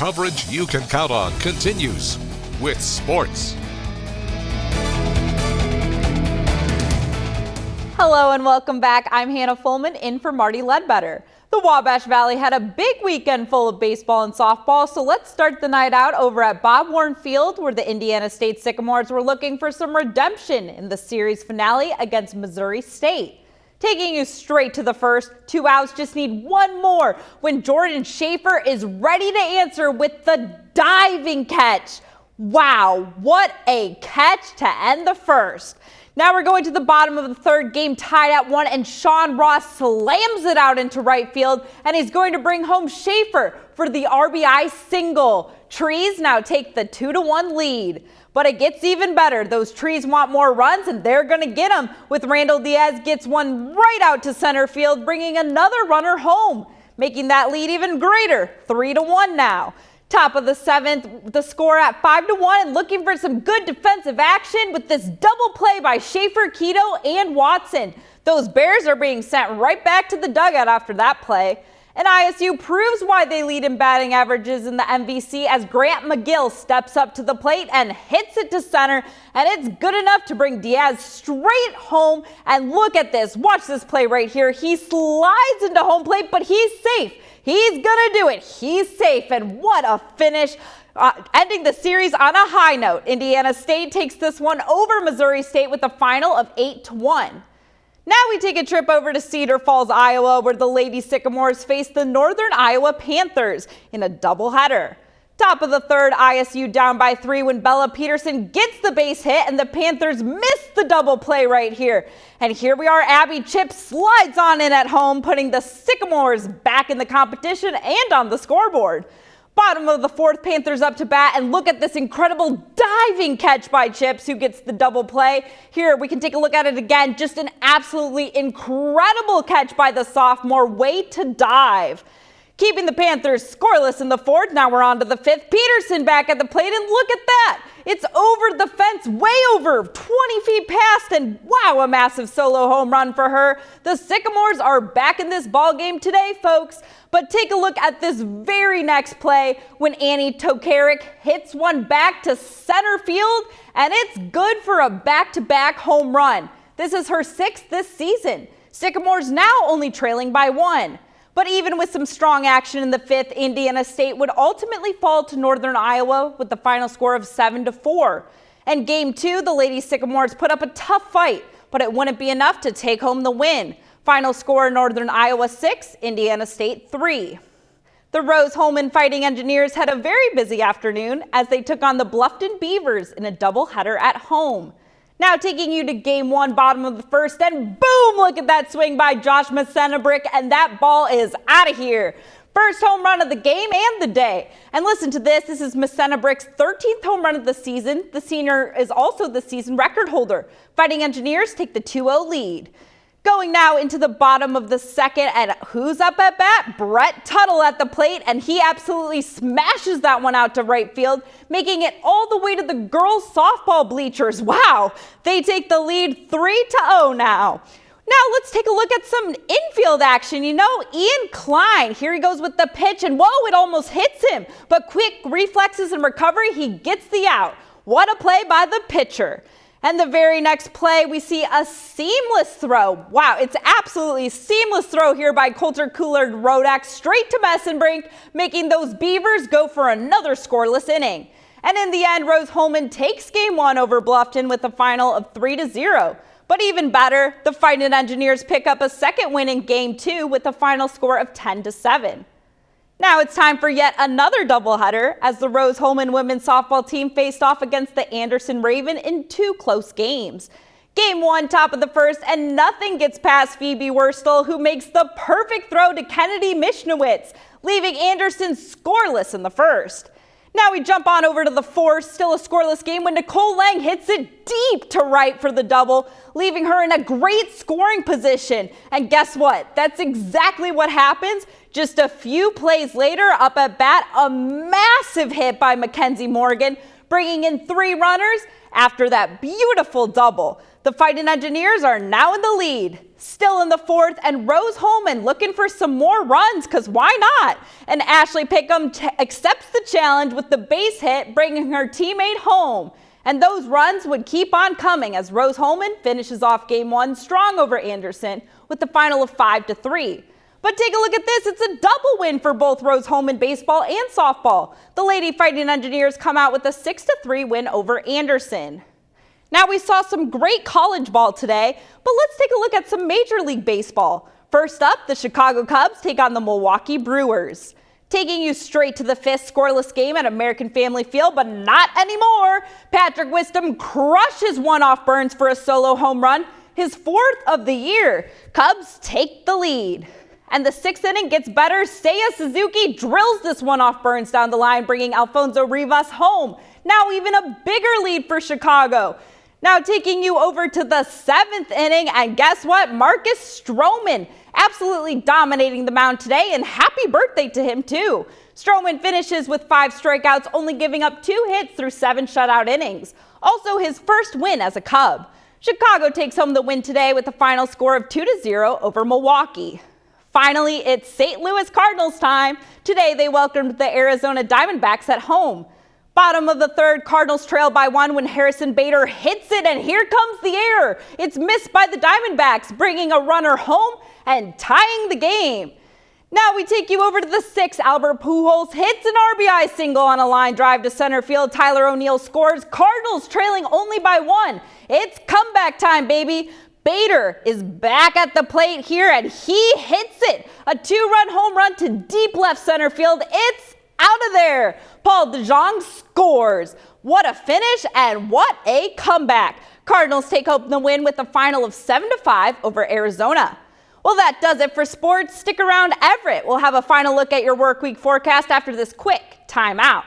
coverage you can count on continues with sports. Hello and welcome back. I'm Hannah Holmen in for Marty Ledbetter. The Wabash Valley had a big weekend full of baseball and softball, so let's start the night out over at Bob Warren Field, where the Indiana State Sycamores were looking for some redemption in the series finale against Missouri State. Taking you straight to the first, 2 outs just need one more when Jordan Schaefer is ready to answer with the diving catch. Wow, what a catch to end the first. Now we're going to the bottom of the third, game tied at 1, and Sean Ross slams it out into right field, and he's going to bring home Schaefer for the RBI single. Trees now take the 2-1 lead. But it gets even better. Those Trees want more runs, and they're going to get them with Randall Diaz gets one right out to center field, bringing another runner home, making that lead even greater, 3-1 now. Top of the 7th, the score at 5-1, and looking for some good defensive action with this double play by Schaefer, Keto, and Watson. Those Bears are being sent right back to the dugout after that play. And ISU proves why they lead in batting averages in the MVC as Grant McGill steps up to the plate and hits it to center, and it's good enough to bring Diaz straight home. And look at this. Watch this play right here. He slides into home plate, but he's safe. He's gonna do it. He's safe, and what a finish. Ending the series on a high note. Indiana State takes this one over Missouri State with a final of 8-1. Now we take a trip over to Cedar Falls, Iowa, where the Lady Sycamores face the Northern Iowa Panthers in a doubleheader. Top of the third, ISU down by 3 when Bella Peterson gets the base hit, and the Panthers miss the double play right here. And here we are, Abby Chipp slides on in at home, putting the Sycamores back in the competition and on the scoreboard. Bottom of the 4th, Panthers up to bat, and look at this incredible diving catch by Chips, who gets the double play. Here, we can take a look at it again. Just an absolutely incredible catch by the sophomore. Way to dive. Keeping the Panthers scoreless in the 4th. Now we're on to the 5th. Peterson back at the plate, and look at that. It's over the fence, way over 20 feet past, and wow, a massive solo home run for her. The Sycamores are back in this ball game today, folks. But take a look at this very next play when Annie Tokarik hits one back to center field, and it's good for a back-to-back home run. This is her 6th this season. Sycamores now only trailing by 1. But even with some strong action in the 5th, Indiana State would ultimately fall to Northern Iowa with the final score of 7-4. And game 2, the Lady Sycamores put up a tough fight, but it wouldn't be enough to take home the win. Final score, Northern Iowa 6, Indiana State 3. The Rose Holmen Fighting Engineers had a very busy afternoon as they took on the Bluffton Beavers in a doubleheader at home. Now taking you to game 1, bottom of the 1st, and boom, look at that swing by Josh Massenabrick, and that ball is out of here. First home run of the game and the day. And listen to this, this is Massenabrick's 13th home run of the season. The senior is also the season record holder. Fighting Engineers take the 2-0 lead. Going now into the bottom of the 2nd, and who's up at bat? Brett Tuttle at the plate, and he absolutely smashes that one out to right field, making it all the way to the girls' softball bleachers. Wow, they take the lead 3-0 now. Now let's take a look at some infield action. You know, Ian Klein, here he goes with the pitch, and whoa, it almost hits him. But quick reflexes and recovery, he gets the out. What a play by the pitcher. And the very next play, we see a seamless throw. Wow, it's absolutely seamless throw here by Coulter Coolard Rodak straight to Messenbrink, making those Beavers go for another scoreless inning. And in the end, Rose Holmen takes game 1 over Bluffton with a final of 3-0. But even better, the Fighting Engineers pick up a second win in game 2 with a final score of 10-7. Now it's time for yet another doubleheader as the Rose Holmen women's softball team faced off against the Anderson Raven in 2 close games. Game 1, top of the 1st, and nothing gets past Phoebe Wurstel, who makes the perfect throw to Kennedy Mishnowitz, leaving Anderson scoreless in the 1st. Now we jump on over to the 4th, still a scoreless game when Nicole Lang hits it deep to right for the double, leaving her in a great scoring position. And guess what? That's exactly what happens. Just a few plays later, up at bat, a massive hit by Mackenzie Morgan, bringing in 3 runners after that beautiful double. The Fighting Engineers are now in the lead. Still in the fourth, and Rose Holmen looking for some more runs, because why not? And Ashley Pickham accepts the challenge with the base hit, bringing her teammate home. And those runs would keep on coming as Rose Holmen finishes off game one strong over Anderson with the final of 5-3. But take a look at this. It's a double win for both Rose Holmen baseball and softball. The Lady Fighting Engineers come out with a 6-3 win over Anderson. Now, we saw some great college ball today, but let's take a look at some Major League Baseball. First up, the Chicago Cubs take on the Milwaukee Brewers. Taking you straight to the fifth scoreless game at American Family Field, but not anymore. Patrick Wisdom crushes one off Burns for a solo home run, his fourth of the year. Cubs take the lead. And the sixth inning gets better. Seiya Suzuki drills this one off Burns down the line, bringing Alfonso Rivas home. Now even a bigger lead for Chicago. Now taking you over to the seventh inning, and guess what? Marcus Stroman absolutely dominating the mound today, and happy birthday to him too. Stroman finishes with 5 strikeouts, only giving up 2 hits through 7 shutout innings. Also his first win as a Cub. Chicago takes home the win today with a final score of 2-0 over Milwaukee. Finally, it's St. Louis Cardinals time. Today they welcomed the Arizona Diamondbacks at home. Bottom of the third, Cardinals trail by 1 when Harrison Bader hits it, and here comes the error. It's missed by the Diamondbacks, bringing a runner home and tying the game. Now we take you over to the 6th. Albert Pujols hits an RBI single on a line drive to center field. Tyler O'Neill scores. Cardinals trailing only by 1. It's comeback time, baby. Bader is back at the plate here, and he hits it. A 2-run home run to deep left center field. It's out of there. Paul DeJong scores. What a finish and what a comeback. Cardinals take home the win with a final of 7-5 over Arizona. Well, that does it for sports. Stick around, Everett. We'll have a final look at your work week forecast after this quick timeout.